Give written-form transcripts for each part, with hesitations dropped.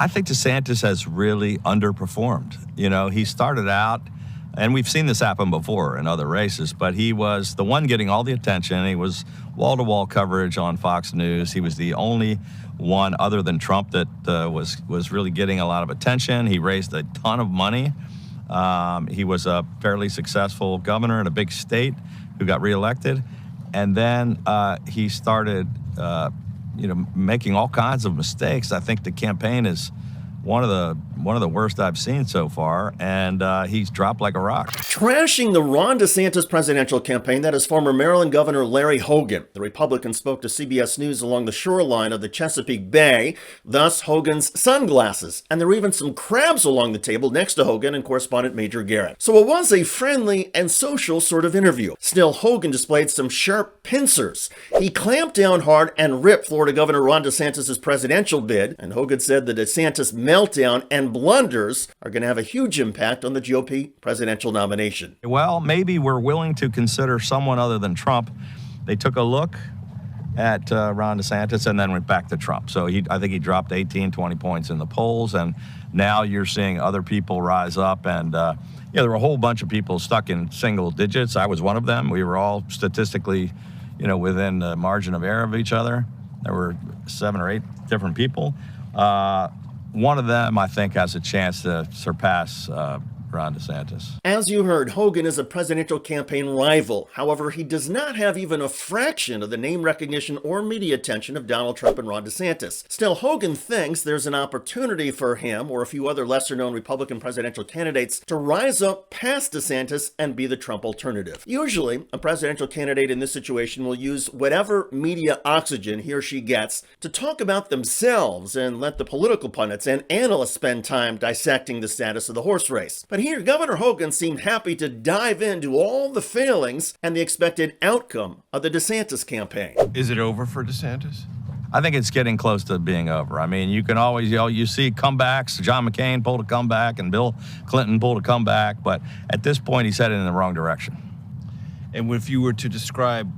I think DeSantis has really underperformed. You know, he started out, and we've seen this happen before in other races, but he was the one getting all the attention. He was wall-to-wall coverage on Fox News. He was the only one other than Trump that was really getting a lot of attention. He raised a ton of money. He was a fairly successful governor in a big state who got reelected. And then he started, making all kinds of mistakes. I think the campaign is one of the worst I've seen so far, and he's dropped like a rock. Trashing the Ron DeSantis presidential campaign, that is former Maryland Governor Larry Hogan. The Republican spoke to CBS News along the shoreline of the Chesapeake Bay, thus Hogan's sunglasses. And there were even some crabs along the table next to Hogan and correspondent Major Garrett. So it was a friendly and social sort of interview. Still, Hogan displayed some sharp pincers. He clamped down hard and ripped Florida Governor Ron DeSantis' presidential bid, and Hogan said the DeSantis meltdown and blunders are going to have a huge impact on the GOP presidential nomination. Well, maybe we're willing to consider someone other than Trump. They took a look at Ron DeSantis and then went back to Trump. So I think he dropped 18, 20 points in the polls, and now you're seeing other people rise up. And there were a whole bunch of people stuck in single digits. I was one of them. We were all statistically, within the margin of error of each other. There were 7 or 8 different people. One of them, I think, has a chance to surpass Ron DeSantis. As you heard, Hogan is a presidential campaign rival. However, he does not have even a fraction of the name recognition or media attention of Donald Trump and Ron DeSantis. Still, Hogan thinks there's an opportunity for him or a few other lesser-known Republican presidential candidates to rise up past DeSantis and be the Trump alternative. Usually, a presidential candidate in this situation will use whatever media oxygen he or she gets to talk about themselves and let the political pundits and analysts spend time dissecting the status of the horse race. But here, Governor Hogan seemed happy to dive into all the failings and the expected outcome of the DeSantis campaign. Is it over for DeSantis? I think it's getting close to being over. I mean, you can always, you see comebacks. John McCain pulled a comeback and Bill Clinton pulled a comeback, but at this point, he's headed in the wrong direction. And if you were to describe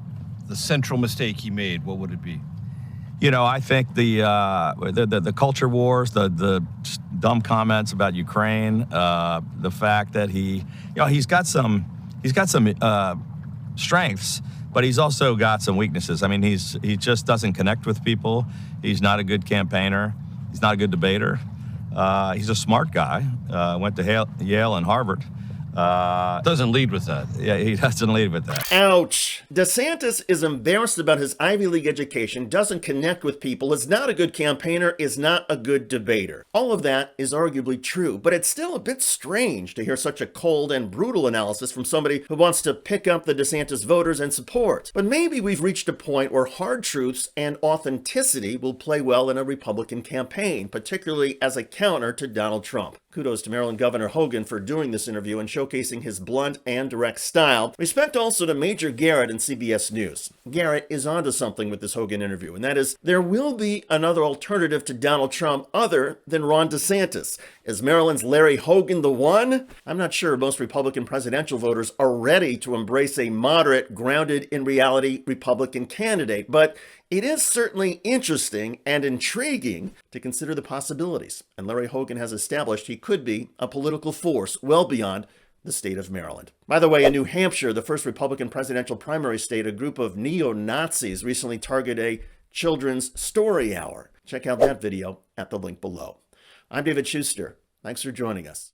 the central mistake he made, what would it be? I think the culture wars, the dumb comments about Ukraine, the fact that he's got some strengths, but he's also got some weaknesses. I mean, he just doesn't connect with people. He's not a good campaigner. He's not a good debater. He's a smart guy. Went to Yale and Harvard. Doesn't lead with that. Yeah, he doesn't lead with that. Ouch. DeSantis is embarrassed about his Ivy League education, doesn't connect with people, is not a good campaigner, is not a good debater. All of that is arguably true, but it's still a bit strange to hear such a cold and brutal analysis from somebody who wants to pick up the DeSantis voters and support. But maybe we've reached a point where hard truths and authenticity will play well in a Republican campaign, particularly as a counter to Donald Trump. Kudos to Maryland Governor Hogan for doing this interview and showcasing his blunt and direct style. Respect also to Major Garrett in CBS News. Garrett is onto something with this Hogan interview, and that is there will be another alternative to Donald Trump other than Ron DeSantis. Is Maryland's Larry Hogan the one? I'm not sure most Republican presidential voters are ready to embrace a moderate, grounded in reality Republican candidate, but it is certainly interesting and intriguing to consider the possibilities. And Larry Hogan has established he could be a political force well beyond the state of Maryland. By the way, in New Hampshire, the first Republican presidential primary state, a group of neo-Nazis recently targeted a children's story hour. Check out that video at the link below. I'm David Shuster. Thanks for joining us.